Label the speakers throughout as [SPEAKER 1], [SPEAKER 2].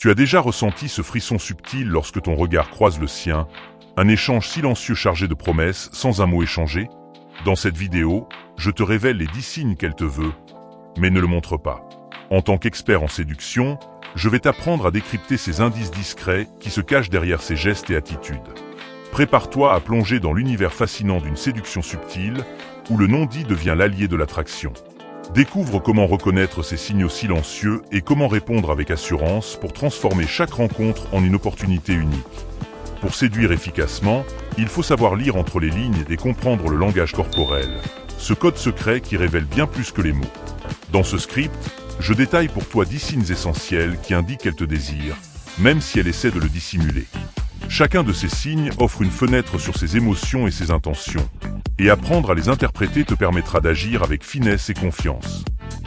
[SPEAKER 1] Tu as déjà ressenti ce frisson subtil lorsque ton regard croise le sien, un échange silencieux chargé de promesses sans un mot échangé? Dans cette vidéo, je te révèle les 10 signes qu'elle te veut, mais ne le montre pas. En tant qu'expert en séduction, je vais t'apprendre à décrypter ces indices discrets qui se cachent derrière ses gestes et attitudes. Prépare-toi à plonger dans l'univers fascinant d'une séduction subtile, où le non-dit devient l'allié de l'attraction. Découvre comment reconnaître ces signaux silencieux et comment répondre avec assurance pour transformer chaque rencontre en une opportunité unique. Pour séduire efficacement, il faut savoir lire entre les lignes et comprendre le langage corporel, ce code secret qui révèle bien plus que les mots. Dans ce script, je détaille pour toi 10 signes essentiels qui indiquent qu'elle te désire, même si elle essaie de le dissimuler. Chacun de ces signes offre une fenêtre sur ses émotions et ses intentions, et apprendre à les interpréter te permettra d'agir avec finesse et confiance.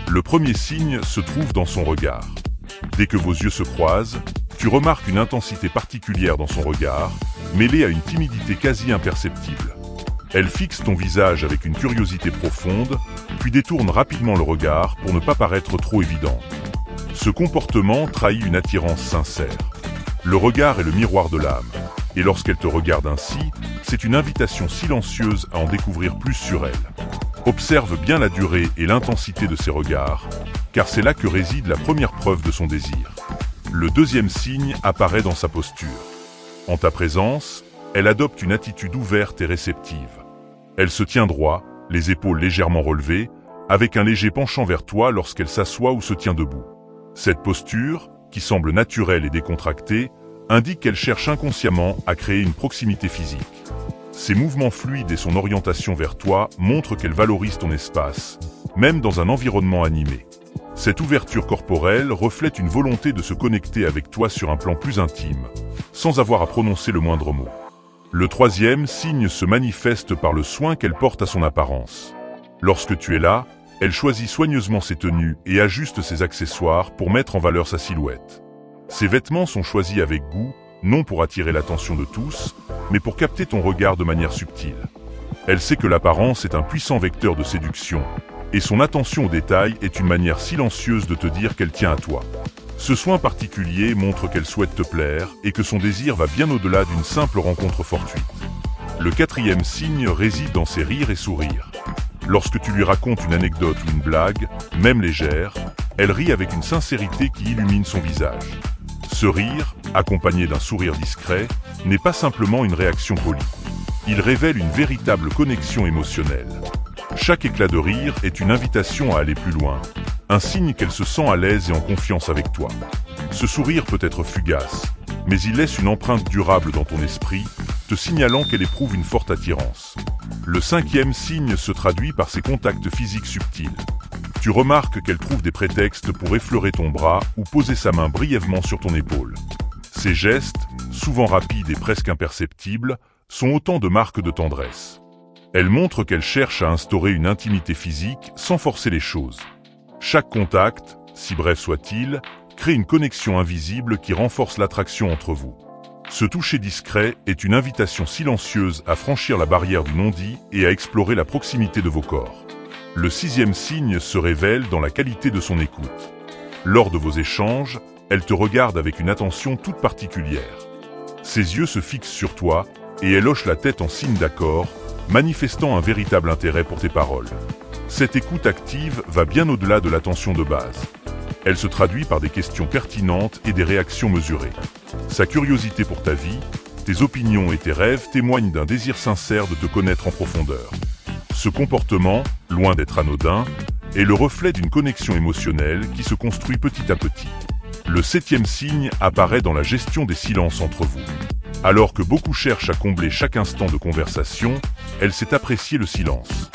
[SPEAKER 1] Le premier signe se trouve dans son regard. Dès que vos yeux se croisent, tu remarques une intensité particulière dans son regard, mêlée à une timidité quasi imperceptible. Elle fixe ton visage avec une curiosité profonde, puis détourne rapidement le regard pour ne pas paraître trop évidente. Ce comportement trahit une attirance sincère. Le regard est le miroir de l'âme, et lorsqu'elle te regarde ainsi, c'est une invitation silencieuse à en découvrir plus sur elle. Observe bien la durée et l'intensité de ses regards, car c'est là que réside la première preuve de son désir. Le deuxième signe apparaît dans sa posture. En ta présence, elle adopte une attitude ouverte et réceptive. Elle se tient droit, les épaules légèrement relevées, avec un léger penchant vers toi lorsqu'elle s'assoit ou se tient debout. Cette posture, qui semble naturelle et décontractée, indique qu'elle cherche inconsciemment à créer une proximité physique. Ses mouvements fluides et son orientation vers toi montrent qu'elle valorise ton espace, même dans un environnement animé. Cette ouverture corporelle reflète une volonté de se connecter avec toi sur un plan plus intime, sans avoir à prononcer le moindre mot. Le troisième signe se manifeste par le soin qu'elle porte à son apparence. Lorsque tu es là, elle choisit soigneusement ses tenues et ajuste ses accessoires pour mettre en valeur sa silhouette. Ses vêtements sont choisis avec goût, non pour attirer l'attention de tous, mais pour capter ton regard de manière subtile. Elle sait que l'apparence est un puissant vecteur de séduction, et son attention aux détails est une manière silencieuse de te dire qu'elle tient à toi. Ce soin particulier montre qu'elle souhaite te plaire et que son désir va bien au-delà d'une simple rencontre fortuite. Le quatrième signe réside dans ses rires et sourires. Lorsque tu lui racontes une anecdote ou une blague, même légère, elle rit avec une sincérité qui illumine son visage. Ce rire, accompagné d'un sourire discret, n'est pas simplement une réaction polie. Il révèle une véritable connexion émotionnelle. Chaque éclat de rire est une invitation à aller plus loin, un signe qu'elle se sent à l'aise et en confiance avec toi. Ce sourire peut être fugace, mais il laisse une empreinte durable dans ton esprit, te signalant qu'elle éprouve une forte attirance. Le cinquième signe se traduit par ses contacts physiques subtils. Tu remarques qu'elle trouve des prétextes pour effleurer ton bras ou poser sa main brièvement sur ton épaule. Ces gestes, souvent rapides et presque imperceptibles, sont autant de marques de tendresse. Elle montre qu'elle cherche à instaurer une intimité physique sans forcer les choses. Chaque contact, si bref soit-il, crée une connexion invisible qui renforce l'attraction entre vous. Ce toucher discret est une invitation silencieuse à franchir la barrière du non-dit et à explorer la proximité de vos corps. Le sixième signe se révèle dans la qualité de son écoute. Lors de vos échanges, elle te regarde avec une attention toute particulière. Ses yeux se fixent sur toi et elle hoche la tête en signe d'accord, manifestant un véritable intérêt pour tes paroles. Cette écoute active va bien au-delà de l'attention de base. Elle se traduit par des questions pertinentes et des réactions mesurées. Sa curiosité pour ta vie, tes opinions et tes rêves témoignent d'un désir sincère de te connaître en profondeur. Ce comportement, loin d'être anodin, est le reflet d'une connexion émotionnelle qui se construit petit à petit. Le septième signe apparaît dans la gestion des silences entre vous. Alors que beaucoup cherchent à combler chaque instant de conversation, elle sait apprécier le silence.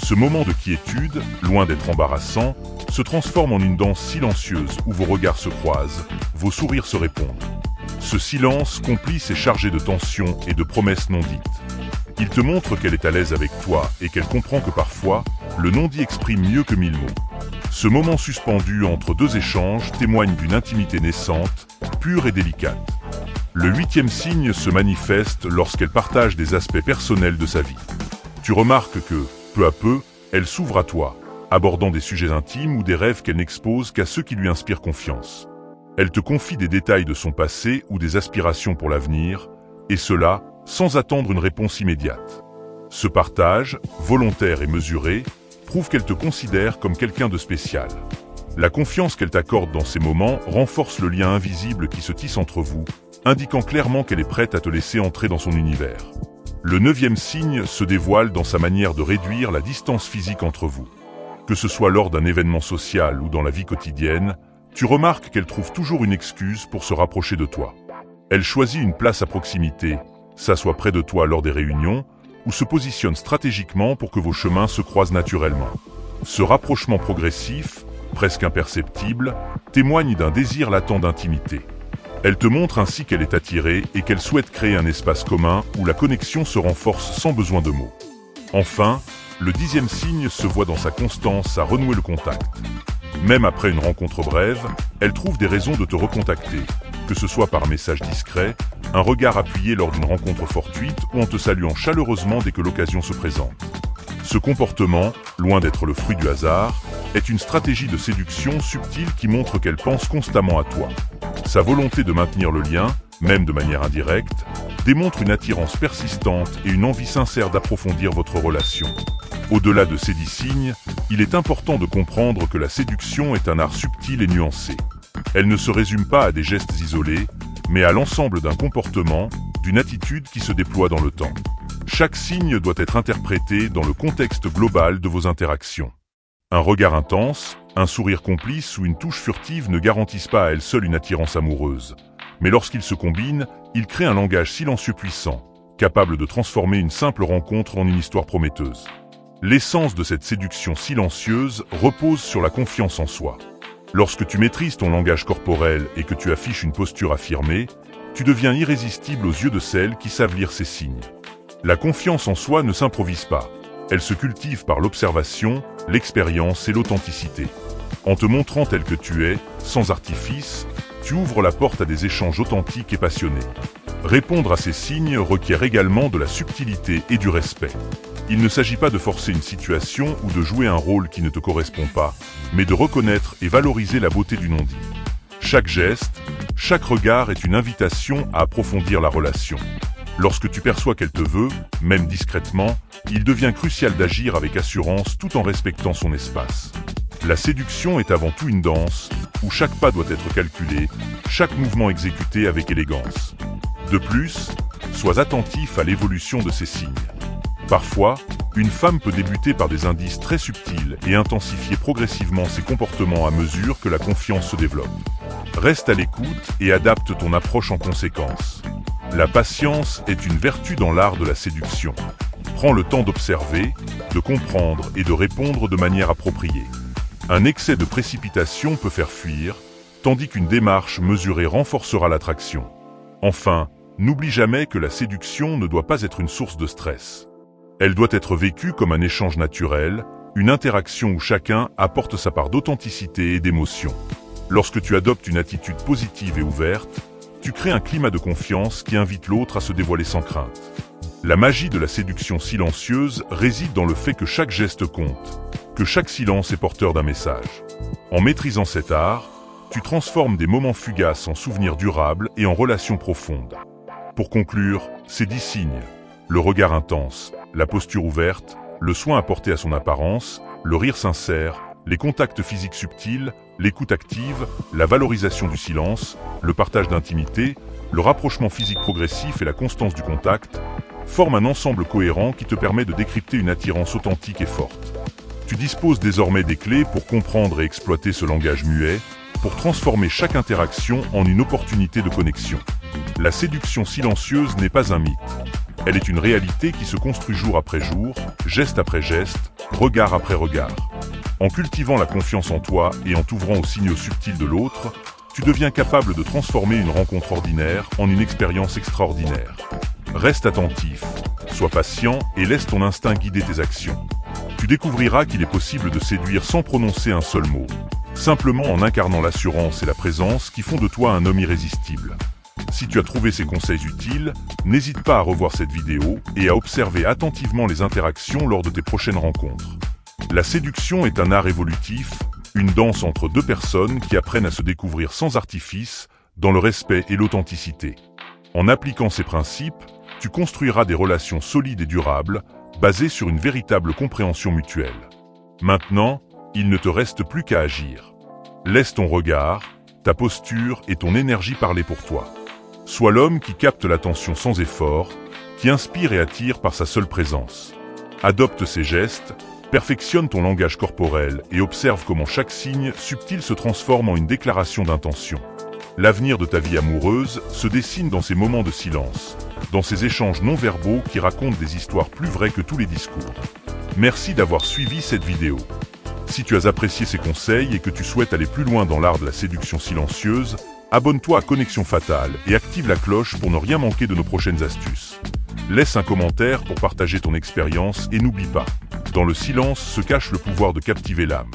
[SPEAKER 1] Ce moment de quiétude, loin d'être embarrassant, se transforme en une danse silencieuse où vos regards se croisent, vos sourires se répondent. Ce silence complice est chargé de tension et de promesses non dites. Il te montre qu'elle est à l'aise avec toi et qu'elle comprend que parfois, le non-dit exprime mieux que 1000 mots. Ce moment suspendu entre deux échanges témoigne d'une intimité naissante, pure et délicate. Le huitième signe se manifeste lorsqu'elle partage des aspects personnels de sa vie. Tu remarques que, peu à peu, elle s'ouvre à toi, abordant des sujets intimes ou des rêves qu'elle n'expose qu'à ceux qui lui inspirent confiance. Elle te confie des détails de son passé ou des aspirations pour l'avenir, et cela sans attendre une réponse immédiate. Ce partage, volontaire et mesuré, prouve qu'elle te considère comme quelqu'un de spécial. La confiance qu'elle t'accorde dans ces moments renforce le lien invisible qui se tisse entre vous, indiquant clairement qu'elle est prête à te laisser entrer dans son univers. Le 9e signe se dévoile dans sa manière de réduire la distance physique entre vous. Que ce soit lors d'un événement social ou dans la vie quotidienne, tu remarques qu'elle trouve toujours une excuse pour se rapprocher de toi. Elle choisit une place à proximité, s'assoit près de toi lors des réunions, ou se positionne stratégiquement pour que vos chemins se croisent naturellement. Ce rapprochement progressif, presque imperceptible, témoigne d'un désir latent d'intimité. Elle te montre ainsi qu'elle est attirée et qu'elle souhaite créer un espace commun où la connexion se renforce sans besoin de mots. Enfin, le 10e signe se voit dans sa constance à renouer le contact. Même après une rencontre brève, elle trouve des raisons de te recontacter, que ce soit par message discret, un regard appuyé lors d'une rencontre fortuite ou en te saluant chaleureusement dès que l'occasion se présente. Ce comportement, loin d'être le fruit du hasard, est une stratégie de séduction subtile qui montre qu'elle pense constamment à toi. Sa volonté de maintenir le lien, même de manière indirecte, démontre une attirance persistante et une envie sincère d'approfondir votre relation. Au-delà de ces 10 signes, il est important de comprendre que la séduction est un art subtil et nuancé. Elle ne se résume pas à des gestes isolés, mais à l'ensemble d'un comportement, d'une attitude qui se déploie dans le temps. Chaque signe doit être interprété dans le contexte global de vos interactions. Un regard intense, un sourire complice ou une touche furtive ne garantissent pas à elles seules une attirance amoureuse. Mais lorsqu'ils se combinent, ils créent un langage silencieux puissant, capable de transformer une simple rencontre en une histoire prometteuse. L'essence de cette séduction silencieuse repose sur la confiance en soi. Lorsque tu maîtrises ton langage corporel et que tu affiches une posture affirmée, tu deviens irrésistible aux yeux de celles qui savent lire ces signes. La confiance en soi ne s'improvise pas. Elle se cultive par l'observation, l'expérience et l'authenticité. En te montrant tel que tu es, sans artifice, tu ouvres la porte à des échanges authentiques et passionnés. Répondre à ces signes requiert également de la subtilité et du respect. Il ne s'agit pas de forcer une situation ou de jouer un rôle qui ne te correspond pas, mais de reconnaître et valoriser la beauté du non-dit. Chaque geste, chaque regard est une invitation à approfondir la relation. Lorsque tu perçois qu'elle te veut, même discrètement, il devient crucial d'agir avec assurance tout en respectant son espace. La séduction est avant tout une danse, où chaque pas doit être calculé, chaque mouvement exécuté avec élégance. De plus, sois attentif à l'évolution de ces signes. Parfois, une femme peut débuter par des indices très subtils et intensifier progressivement ses comportements à mesure que la confiance se développe. Reste à l'écoute et adapte ton approche en conséquence. La patience est une vertu dans l'art de la séduction. Prends le temps d'observer, de comprendre et de répondre de manière appropriée. Un excès de précipitation peut faire fuir, tandis qu'une démarche mesurée renforcera l'attraction. Enfin, n'oublie jamais que la séduction ne doit pas être une source de stress. Elle doit être vécue comme un échange naturel, une interaction où chacun apporte sa part d'authenticité et d'émotion. Lorsque tu adoptes une attitude positive et ouverte, tu crées un climat de confiance qui invite l'autre à se dévoiler sans crainte. La magie de la séduction silencieuse réside dans le fait que chaque geste compte, que chaque silence est porteur d'un message. En maîtrisant cet art, tu transformes des moments fugaces en souvenirs durables et en relations profondes. Pour conclure, ces 10 signes, le regard intense, la posture ouverte, le soin apporté à son apparence, le rire sincère, les contacts physiques subtils, l'écoute active, la valorisation du silence, le partage d'intimité, le rapprochement physique progressif et la constance du contact, forment un ensemble cohérent qui te permet de décrypter une attirance authentique et forte. Tu disposes désormais des clés pour comprendre et exploiter ce langage muet, pour transformer chaque interaction en une opportunité de connexion. La séduction silencieuse n'est pas un mythe. Elle est une réalité qui se construit jour après jour, geste après geste, regard après regard. En cultivant la confiance en toi et en t'ouvrant aux signaux subtils de l'autre, tu deviens capable de transformer une rencontre ordinaire en une expérience extraordinaire. Reste attentif, sois patient et laisse ton instinct guider tes actions. Tu découvriras qu'il est possible de séduire sans prononcer un seul mot, simplement en incarnant l'assurance et la présence qui font de toi un homme irrésistible. Si tu as trouvé ces conseils utiles, n'hésite pas à revoir cette vidéo et à observer attentivement les interactions lors de tes prochaines rencontres. La séduction est un art évolutif, Une danse entre deux personnes qui apprennent à se découvrir sans artifice, dans le respect et l'authenticité. En appliquant ces principes, tu construiras des relations solides et durables, basées sur une véritable compréhension mutuelle. Maintenant, il ne te reste plus qu'à agir. Laisse ton regard, ta posture et ton énergie parler pour toi. Sois l'homme qui capte l'attention sans effort, qui inspire et attire par sa seule présence. Adopte ces gestes, perfectionne ton langage corporel et observe comment chaque signe subtil se transforme en une déclaration d'intention. L'avenir de ta vie amoureuse se dessine dans ces moments de silence, dans ces échanges non-verbaux qui racontent des histoires plus vraies que tous les discours. Merci d'avoir suivi cette vidéo. Si tu as apprécié ces conseils et que tu souhaites aller plus loin dans l'art de la séduction silencieuse, abonne-toi à Connexion Fatale et active la cloche pour ne rien manquer de nos prochaines astuces. Laisse un commentaire pour partager ton expérience et n'oublie pas, dans le silence se cache le pouvoir de captiver l'âme.